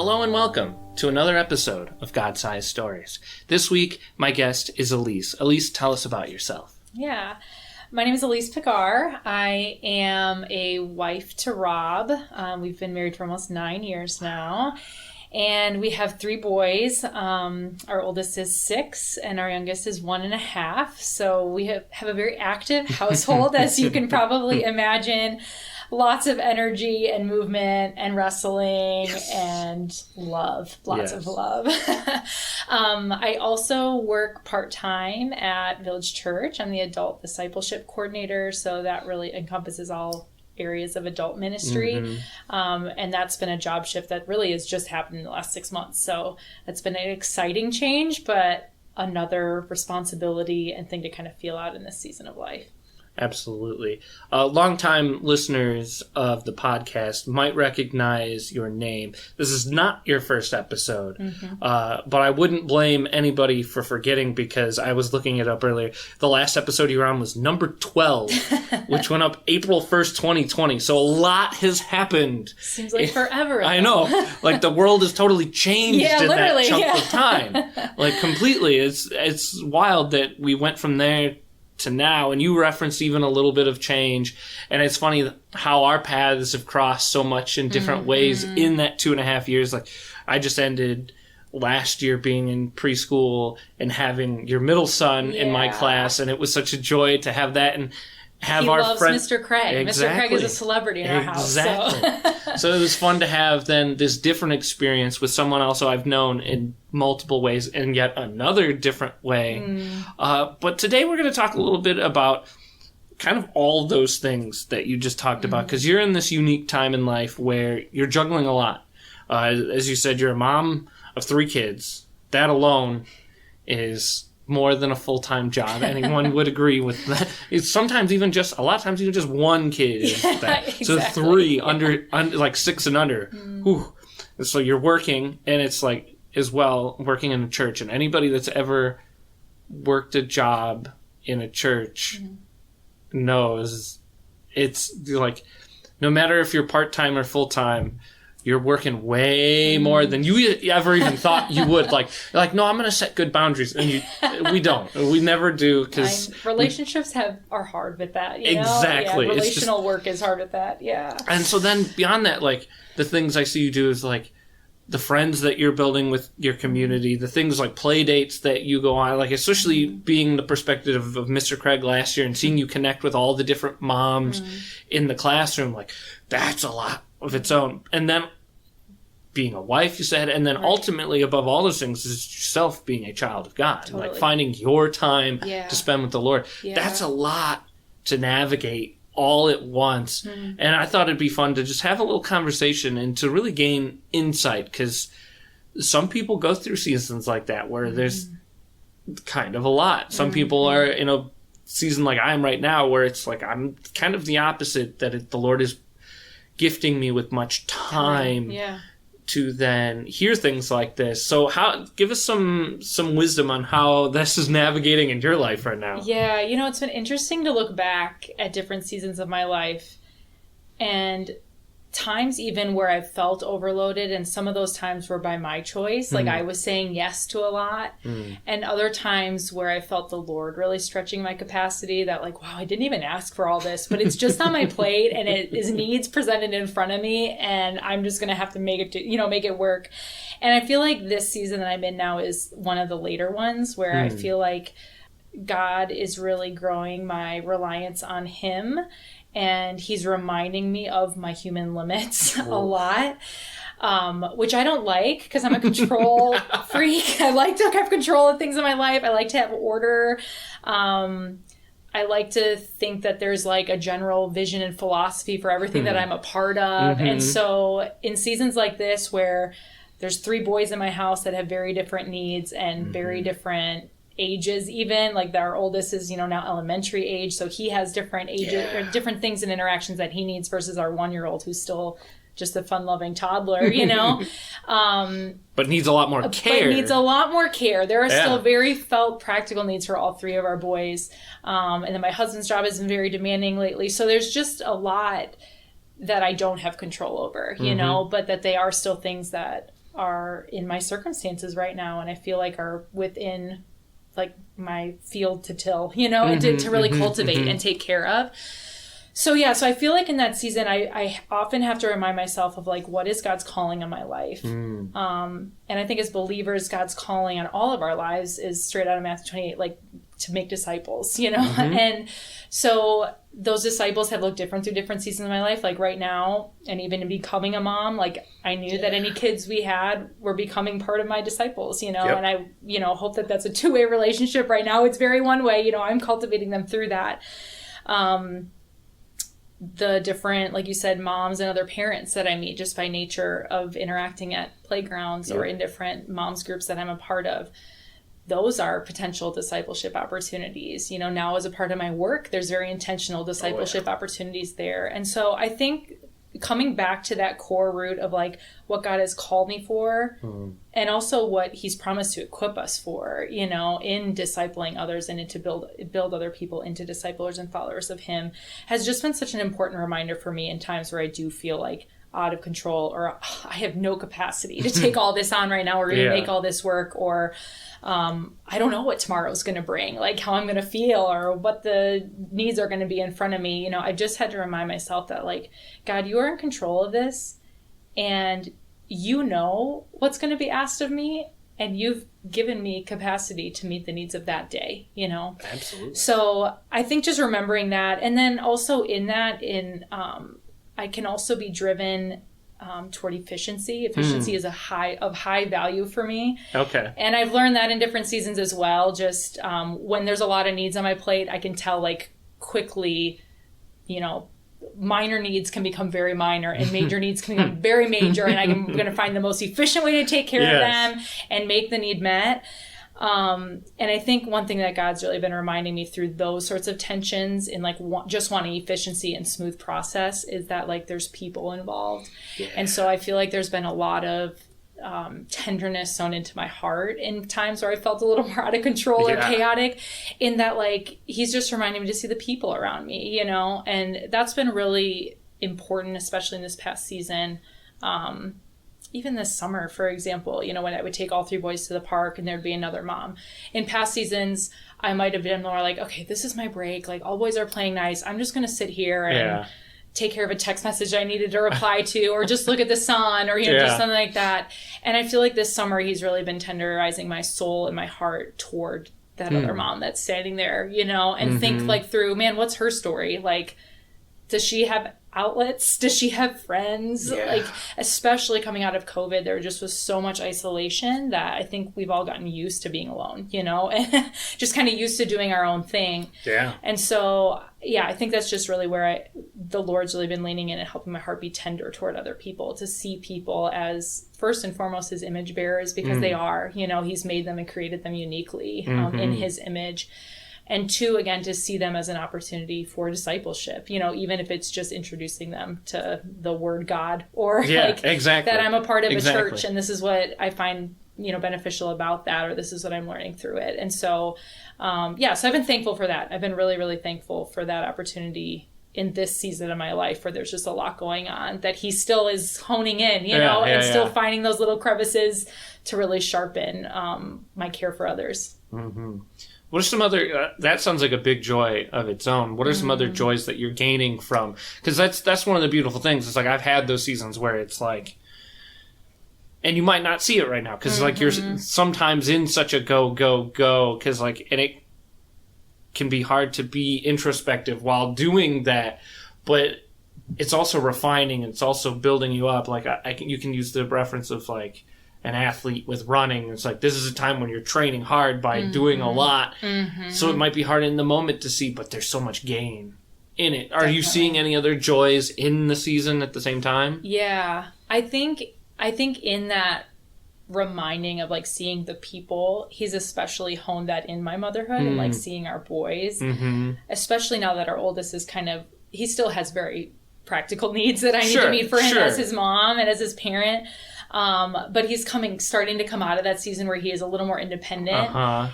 Hello and welcome to another episode of God-Sized Stories. This week, my guest is Elyse. Elyse, tell us about yourself. Yeah. My name is Elyse Peggar. I am a wife to Rob. We've been married for almost 9 years now. And we have 3 boys. Our oldest is 6 and our youngest is 1.5. So we have a very active household, as you can probably imagine. Lots of energy and movement and wrestling and love. Lots of love. I also work part-time at Village Church. I'm the adult discipleship coordinator, so that really encompasses all areas of adult ministry. And that's been a job shift that really has just happened in the last 6 months. So it's been an exciting change, but another responsibility and thing to kind of feel out in this season of life. Absolutely. Longtime listeners of the podcast might recognize your name. This is not your first episode, but I wouldn't blame anybody for forgetting because I was looking it up earlier. The last episode you were on was number 12, which went up April 1st, 2020. So a lot has happened. Seems like forever. I know. Like the world has totally changed in that chunk of time. Like completely. It's wild that we went from there to now, and you referenced even a little bit of change, and it's funny how our paths have crossed so much in different ways in that 2.5 years. Like I just ended last year being in preschool and having your middle son in my class, and it was such a joy to have that and have our friend Mr. Craig. Exactly. Mr. Craig is a celebrity in our house. So it was fun to have then this different experience with someone else who I've known in multiple ways and yet another different way. But today we're going to talk a little bit about kind of all those things that you just talked about, because you're in this unique time in life where you're juggling a lot. As you said, you're a mom of 3 kids. That alone is more than a full-time job. Anyone would agree with that. It's a lot of times even just 1 kid is that. Exactly. So 3 under like 6 and under. Whew. So you're working, and it's like as well working in a church. And anybody that's ever worked a job in a church knows it's like no matter if you're part-time or full-time, you're working way more than you ever even thought you would. Like, no, I'm going to set good boundaries. And we don't. We never do. Because relationships are hard with that. You know? Exactly. Yeah, relational work is hard with that. Yeah. And so then beyond that, like the things I see you do is like the friends that you're building with your community, the things like play dates that you go on, like especially being the perspective of Mr. Craig last year and seeing you connect with all the different moms in the classroom, like that's a lot of its own. And then being a wife, you said, and then ultimately above all those things is yourself being a child of God, like finding your time to spend with the Lord. That's a lot to navigate all at once. And I thought it'd be fun to just have a little conversation and to really gain insight, because some people go through seasons like that where there's kind of a lot. Some people are in a season like I am right now where it's like I'm kind of the opposite, that the Lord is gifting me with much time to then hear things like this. So give us some wisdom on how this is navigating in your life right now. Yeah, it's been interesting to look back at different seasons of my life and times even where I've felt overloaded, and some of those times were by my choice. Like I was saying yes to a lot. And other times where I felt the Lord really stretching my capacity, that like, wow, I didn't even ask for all this, but it's just on my plate and it is needs presented in front of me, and I'm just going to have to make it work. And I feel like this season that I'm in now is one of the later ones where I feel like God is really growing my reliance on Him. And He's reminding me of my human limits a lot, which I don't like because I'm a control freak. I like to have control of things in my life. I like to have order. I like to think that there's like a general vision and philosophy for everything that I'm a part of. And so in seasons like this where there's 3 boys in my house that have very different needs and very different ages, even like our oldest is now elementary age, so he has different ages or different things and interactions that he needs versus our 1-year-old who's still just a fun-loving toddler, but needs a lot more care. There are still very felt practical needs for all 3 of our boys, and then my husband's job has been very demanding lately, so there's just a lot that I don't have control over, but that they are still things that are in my circumstances right now, and I feel like are within like my field to till, and to really cultivate and take care of. So so I feel like in that season, I often have to remind myself of like, what is God's calling on my life? And I think as believers, God's calling on all of our lives is straight out of Matthew 28, like to make disciples, And so those disciples have looked different through different seasons of my life. Like right now, and even in becoming a mom, like I knew that any kids we had were becoming part of my disciples, and I, hope that that's a two-way relationship. Right now, it's very one way, I'm cultivating them through that. The different, like you said, moms and other parents that I meet just by nature of interacting at playgrounds or in different moms groups that I'm a part of. Those are potential discipleship opportunities. Now as a part of my work, there's very intentional discipleship opportunities there. And so I think coming back to that core root of like what God has called me for and also what he's promised to equip us for, in discipling others and to build other people into disciplers and followers of him has just been such an important reminder for me in times where I do feel like out of control or I have no capacity to take all this on right now or to make all this work or I don't know what tomorrow's going to bring, like how I'm going to feel or what the needs are going to be in front of me. I just had to remind myself that like, God, you are in control of this and what's going to be asked of me. And you've given me capacity to meet the needs of that day, Absolutely. So I think just remembering that. And then also in that, I can also be driven toward efficiency. Efficiency is of high value for me. Okay. And I've learned that in different seasons as well. Just when there's a lot of needs on my plate, I can tell like quickly, minor needs can become very minor and major needs can become very major. And I'm going to find the most efficient way to take care of them and make the need met. And I think one thing that God's really been reminding me through those sorts of tensions in like just wanting efficiency and smooth process is that like there's people involved. Yeah. And so I feel like there's been a lot of tenderness sewn into my heart in times where I felt a little more out of control or chaotic in that like he's just reminding me to see the people around me, and that's been really important, especially in this past season. Even this summer, for example, when I would take all three boys to the park and there'd be another mom. In past seasons, I might have been more like, okay, this is my break. Like all boys are playing nice. I'm just going to sit here and take care of a text message I needed to reply to or just look at the sun or, just something like that. And I feel like this summer he's really been tenderizing my soul and my heart toward that other mom that's standing there, and think like through, man, what's her story? Like, does she have outlets? Does she have friends? Like, especially coming out of COVID, there just was so much isolation that I think we've all gotten used to being alone, and just kind of used to doing our own thing. Yeah. And so, I think that's just really where the Lord's really been leaning in and helping my heart be tender toward other people, to see people as first and foremost his image bearers, because they are, he's made them and created them uniquely in his image. And two, again, to see them as an opportunity for discipleship, even if it's just introducing them to the word God or that I'm a part of a church and this is what I find, beneficial about that, or this is what I'm learning through it. And so, so I've been thankful for that. I've been really, really thankful for that opportunity in this season of my life where there's just a lot going on that he still is honing in, and still finding those little crevices to really sharpen my care for others. Mm-hmm. What are some other, that sounds like a big joy of its own. What are some other joys that you're gaining from, because that's one of the beautiful things. It's like, I've had those seasons where it's like, and you might not see it right now, because like you're sometimes in such a go, because like, and it can be hard to be introspective while doing that, but it's also refining, it's also building you up. Like you can use the reference of like, an athlete with running. It's like, this is a time when you're training hard by doing a lot. So it might be hard in the moment to see, but there's so much gain in it. Are you seeing any other joys in the season at the same time? Yeah. I think in that reminding of like seeing the people, he's especially honed that in my motherhood and like seeing our boys, especially now that our oldest is he still has very practical needs that I need to meet for him as his mom and as his parent. But he's starting to come out of that season where he is a little more independent.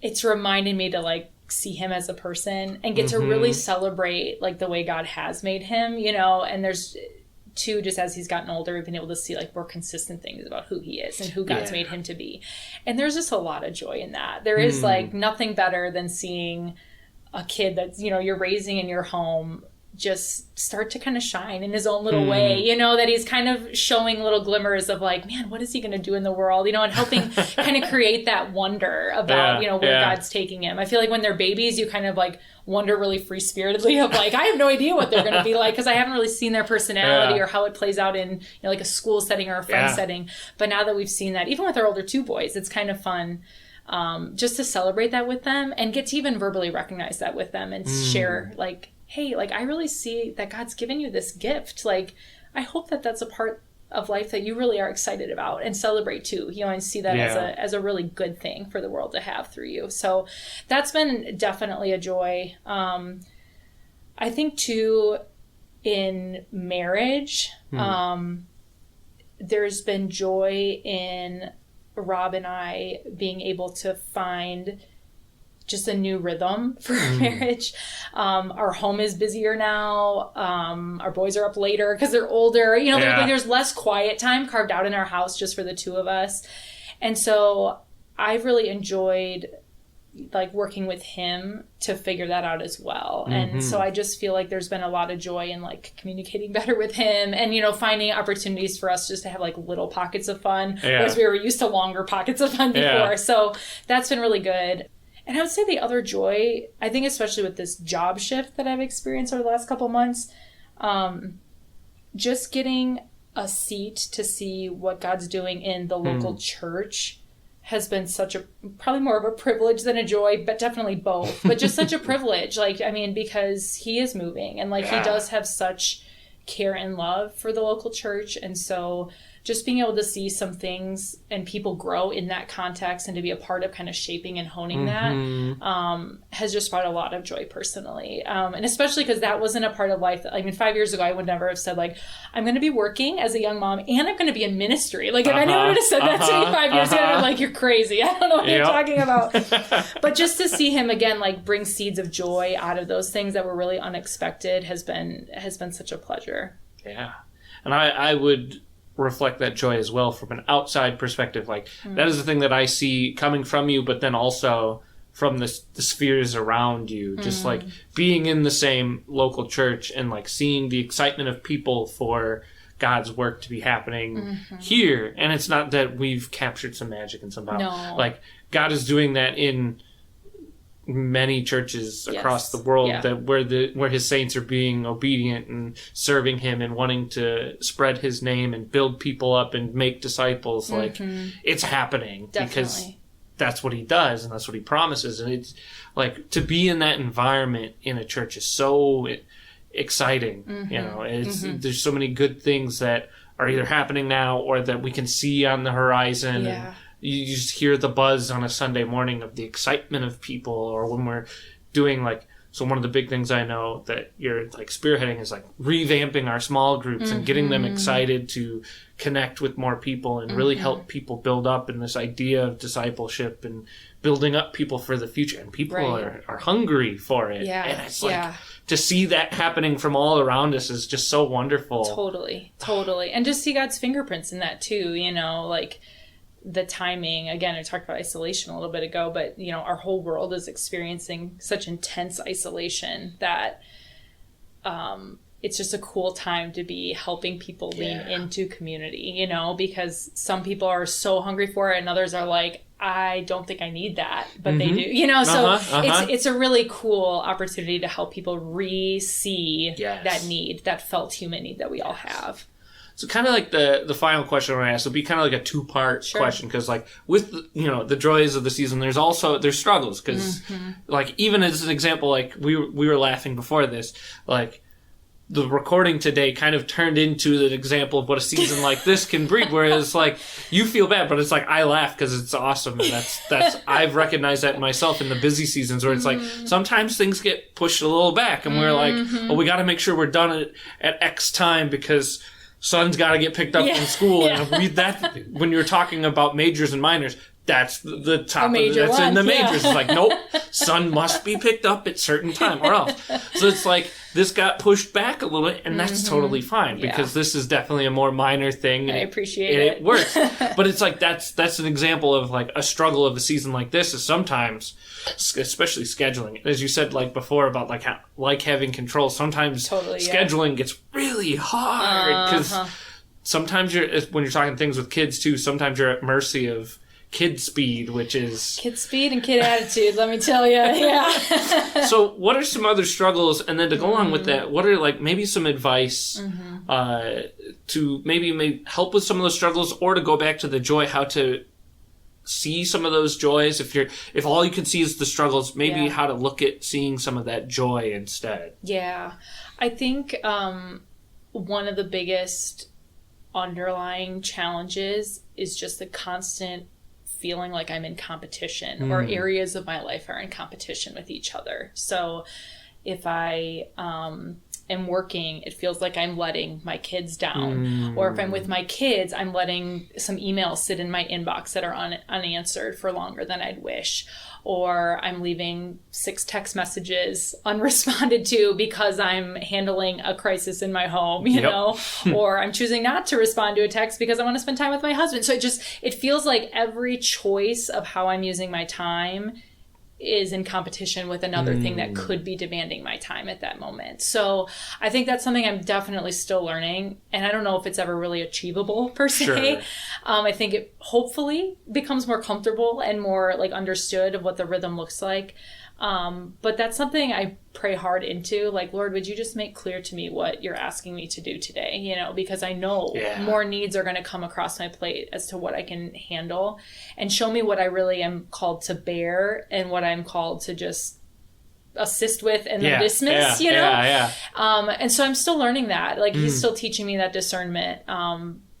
It's reminding me to like see him as a person and get to really celebrate like the way God has made him, and there's two, just as he's gotten older, we've been able to see like more consistent things about who he is and who God's made him to be. And there's just a lot of joy in that. There is like nothing better than seeing a kid that's, you know, you're raising in your home just start to kind of shine in his own little way, you know, that he's kind of showing little glimmers of like, man, what is he going to do in the world, you know, and helping kind of create that wonder about, you know, where God's taking him. I feel like when they're babies, you kind of like wonder really free-spiritedly of like, I have no idea what they're going to be like because I haven't really seen their personality or how it plays out in, you know, like a school setting or a friend setting. But now that we've seen that, even with our older two boys, it's kind of fun just to celebrate that with them and get to even verbally recognize that with them and share like, hey, like, I really see that God's given you this gift. Like, I hope that that's a part of life that you really are excited about and celebrate too, you know, and see that as a really good thing for the world to have through you. So that's been definitely a joy. I think too, in marriage, there's been joy in Rob and I being able to find just a new rhythm for our marriage. Our home is busier now. Our boys are up later because they're older. You know, there's less quiet time carved out in our house just for the two of us. And so I've really enjoyed like working with him to figure that out as well. And so I just feel like there's been a lot of joy in like communicating better with him and, you know, finding opportunities for us just to have like little pockets of fun, whereas we were used to longer pockets of fun before. So that's been really good. And I would say the other joy, I think especially with this job shift that I've experienced over the last couple months, just getting a seat to see what God's doing in the local church has been such a, probably more of a privilege than a joy, but definitely both. But just such a privilege, like, I mean, because he is moving and like he does have such care and love for the local church. And so just being able to see some things and people grow in that context and to be a part of kind of shaping and honing that has just brought a lot of joy personally. And especially because that wasn't a part of life. I mean, 5 years ago, I would never have said like, I'm going to be working as a young mom and I'm going to be in ministry. Like if anyone would have said that to me 5 years ago, I'm like, you're crazy. I don't know what you're talking about. But just to see him again, like bring seeds of joy out of those things that were really unexpected has been such a pleasure. Yeah. And I would reflect that joy as well from an outside perspective. Like that is the thing that I see coming from you, but then also from the spheres around you, just like being in the same local church and like seeing the excitement of people for God's work to be happening here. And it's not that we've captured some magic and somehow like God is doing that in many churches across the world that where his saints are being obedient and serving him and wanting to spread his name and build people up and make disciples. Like it's happening because that's what he does and that's what he promises. And it's like to be in that environment in a church is so exciting. You know, it's there's so many good things that are either happening now or that we can see on the horizon. And you just hear the buzz on a Sunday morning of the excitement of people, or when we're doing like, so one of the big things I know that you're like spearheading is like revamping our small groups and getting them excited to connect with more people and really help people build up in this idea of discipleship and building up people for the future. And people are hungry for it. And it's like to see that happening from all around us is just so wonderful. Totally. And just see God's fingerprints in that too, you know, like the timing. Again, I talked about isolation a little bit ago, but you know, our whole world is experiencing such intense isolation that it's just a cool time to be helping people lean into community, you know, because some people are so hungry for it and others are like, I don't think I need that, but they do, you know, so it's a really cool opportunity to help people re-see that need, that felt human need that we all have. So kind of like the final question I want to ask will be kind of like a two-part question, because like with you know the joys of the season, there's struggles because like even as an example, like we were laughing before this, like the recording today kind of turned into an example of what a season like this can breed. Whereas like you feel bad, but it's like I laugh because it's awesome, and that's I've recognized that in myself in the busy seasons where it's like sometimes things get pushed a little back, and we're like, well, we got to make sure we're done at X time because son's got to get picked up from school. And that when you're talking about majors and minors, that's the top A major of that's one, in the yeah. majors. It's like, nope, son must be picked up at certain time or else. So it's like this got pushed back a little bit, and that's totally fine because this is definitely a more minor thing. I appreciate and it. it works. But it's like that's an example of like a struggle of a season like this is sometimes, especially scheduling. As you said like before about like having control, sometimes scheduling gets really hard because sometimes when you're talking things with kids too, sometimes you're at mercy of kid speed, which is... Kid speed and kid attitude, let me tell you. Yeah. So what are some other struggles? And then to go along with that, what are like maybe some advice to maybe help with some of those struggles, or to go back to the joy, how to see some of those joys? If all you can see is the struggles, maybe how to look at seeing some of that joy instead. Yeah. I think one of the biggest underlying challenges is just the constant feeling like I'm in competition, or areas of my life are in competition with each other. So if I am working, it feels like I'm letting my kids down. Or if I'm with my kids, I'm letting some emails sit in my inbox that are unanswered for longer than I'd wish. Or I'm leaving 6 text messages unresponded to because I'm handling a crisis in my home, you know, or I'm choosing not to respond to a text because I want to spend time with my husband. So it feels like every choice of how I'm using my time is in competition with another thing that could be demanding my time at that moment. So I think that's something I'm definitely still learning. And I don't know if it's ever really achievable per se. Sure. I think it hopefully becomes more comfortable and more like understood of what the rhythm looks like. But that's something I pray hard into. Like, Lord, would you just make clear to me what you're asking me to do today? You know, because I know more needs are going to come across my plate as to what I can handle, and show me what I really am called to bear and what I'm called to just assist with and then dismiss, you know? And so I'm still learning that. Like, he's still teaching me that discernment.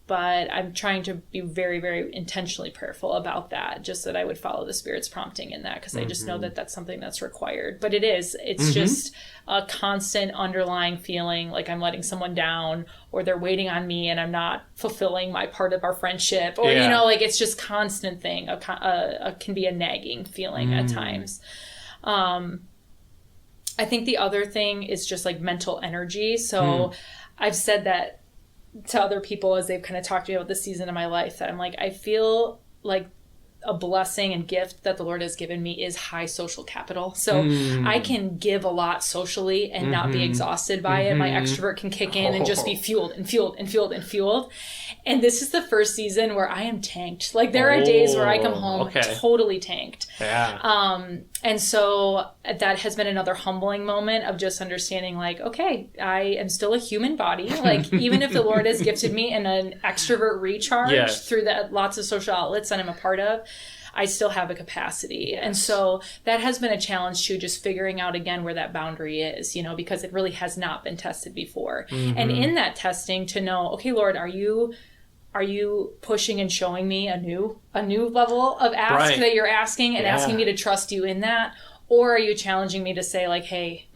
But I'm trying to be very, very intentionally prayerful about that, just that I would follow the Spirit's prompting in that, because I just know that that's something that's required. But it's just a constant underlying feeling like I'm letting someone down, or they're waiting on me and I'm not fulfilling my part of our friendship, or, you know, like it's just constant thing. Can be a nagging feeling at times. I think the other thing is just like mental energy. So I've said that to other people as they've kind of talked to me about this season of my life, that I'm like, I feel like a blessing and gift that the Lord has given me is high social capital. So I can give a lot socially and not be exhausted by it. My extrovert can kick in and just be fueled and fueled and fueled and fueled. And this is the first season where I am tanked. Like, there are days where I come home totally tanked. And so that has been another humbling moment of just understanding, like, okay, I am still a human body. Like, even if the Lord has gifted me in an extrovert recharge through the lots of social outlets that I'm a part of, I still have a capacity. And so that has been a challenge too, just figuring out again where that boundary is, you know, because it really has not been tested before. And in that testing, to know, okay, Lord, are you pushing and showing me a new level of ask that you're asking, and asking me to trust you in that? Or are you challenging me to say, like, hey,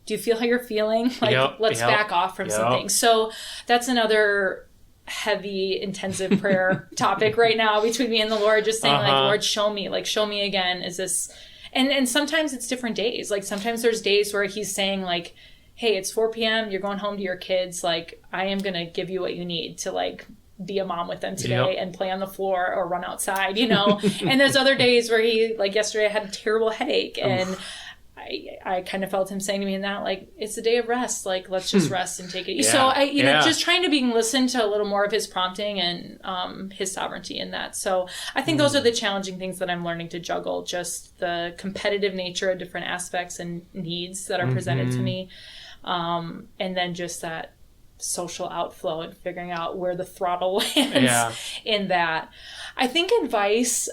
do you feel how you're feeling? Like, let's back off from some things. So that's another heavy, intensive prayer topic right now between me and the Lord, just saying, like, Lord, show me again, is this... And sometimes it's different days. Like, sometimes there's days where he's saying, like, hey, it's 4 p.m., you're going home to your kids, like, I am going to give you what you need to, like, be a mom with them today and play on the floor or run outside, you know? And there's other days where he, like yesterday, I had a terrible headache, and I kind of felt him saying to me in that, like, it's a day of rest, like, let's just rest and take it. So I, you know, just trying to be listen to a little more of his prompting and his sovereignty in that. So I think those are the challenging things that I'm learning to juggle, just the competitive nature of different aspects and needs that are presented to me. And then just that social outflow and figuring out where the throttle lands in that. I think advice,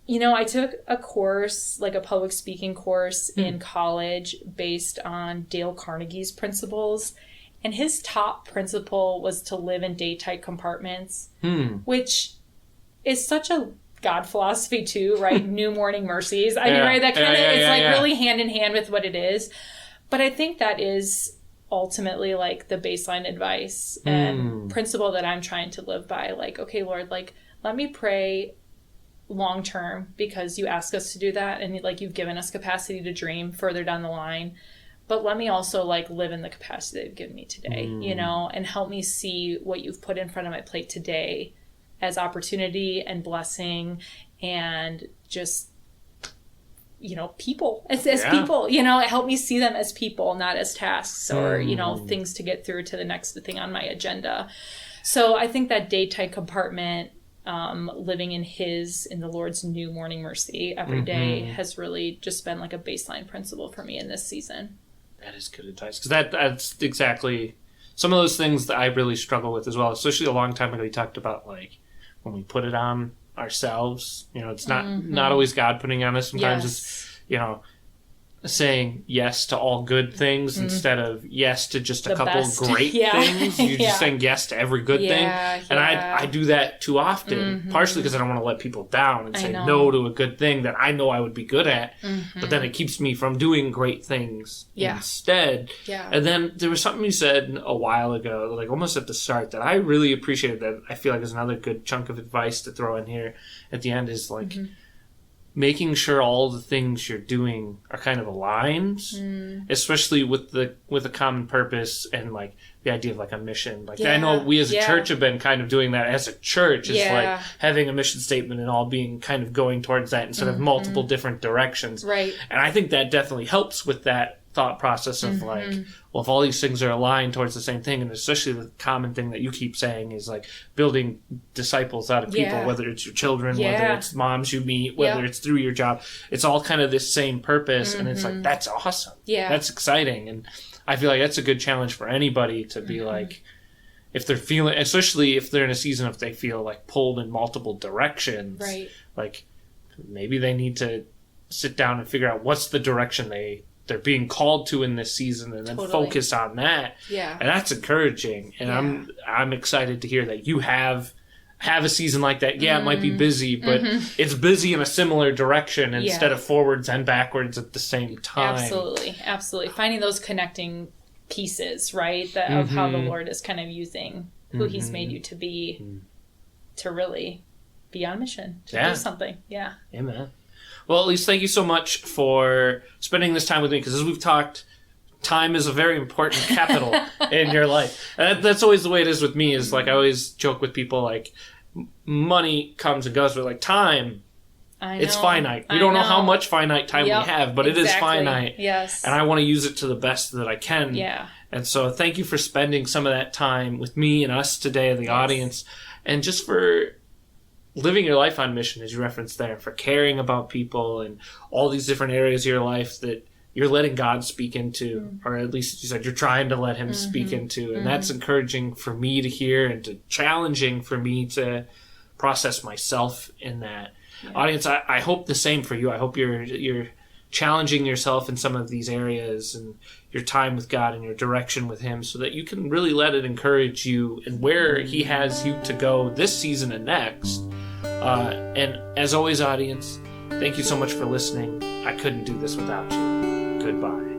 you know, I took a course, like a public speaking course in college based on Dale Carnegie's principles. And his top principle was to live in day-tight compartments, which is such a God philosophy too, right? New morning mercies. I mean, right? That kind of, it's like really hand in hand with what it is. But I think that is ultimately like the baseline advice and principle that I'm trying to live by. Like, okay, Lord, like, let me pray long term, because you ask us to do that, and like you've given us capacity to dream further down the line. But let me also like live in the capacity that you've given me today, you know, and help me see what you've put in front of my plate today as opportunity and blessing, and just, you know, people as people, you know, help me see them as people, not as tasks or, you know, things to get through to the next thing on my agenda. So I think that daytime compartment, living in the Lord's new morning mercy every day has really just been like a baseline principle for me in this season. That is good advice. Because that's exactly some of those things that I really struggle with as well. Especially a long time ago, we talked about like when we put it on ourselves, you know, it's not always God putting on us. Sometimes it's, you know, saying yes to all good things instead of yes to just a couple great things. You're just saying yes to every good thing. And I do that too often, partially because I don't want to let people down and say no to a good thing that I know I would be good at, but then it keeps me from doing great things instead. And then there was something you said a while ago, like almost at the start, that I really appreciated, that I feel like is another good chunk of advice to throw in here at the end, is like making sure all the things you're doing are kind of aligned, especially with a common purpose and like the idea of like a mission. Like I know we as a church have been kind of doing that as a church. It's like having a mission statement and all being kind of going towards that instead of multiple different directions. Right. And I think that definitely helps with that thought process of like, well, if all these things are aligned towards the same thing, and especially the common thing that you keep saying is like building disciples out of people, whether it's your children, whether it's moms you meet, whether it's through your job, it's all kind of this same purpose. And it's like, that's awesome. That's exciting. And I feel like that's a good challenge for anybody to be like, if they're feeling, especially if they're in a season, if they feel like pulled in multiple directions, like maybe they need to sit down and figure out what's the direction they're being called to in this season, and then focus on that. And that's encouraging. And I'm excited to hear that you have a season like that. It might be busy, but it's busy in a similar direction instead of forwards and backwards at the same time. Absolutely. Finding those connecting pieces, right? Of how the Lord is kind of using who he's made you to be to really be on mission, to do something. Amen. Well, Elyse, thank you so much for spending this time with me, because as we've talked, time is a very important capital in your life. And that's always the way it is with me, is like I always joke with people, like money comes and goes, but like time, it's finite. We don't know how much finite time we have, but it is finite. And I want to use it to the best that I can. And so thank you for spending some of that time with me and us today, the audience, and just for living your life on mission, as you referenced there, for caring about people and all these different areas of your life that you're letting God speak into, or at least you said you're trying to let him speak into. And that's encouraging for me to hear, and challenging for me to process myself in that. Audience, I hope the same for you. I hope you're challenging yourself in some of these areas, and your time with God and your direction with him, so that you can really let it encourage you and where he has you to go this season and next. And as always, audience, thank you so much for listening. I couldn't do this without you. Goodbye.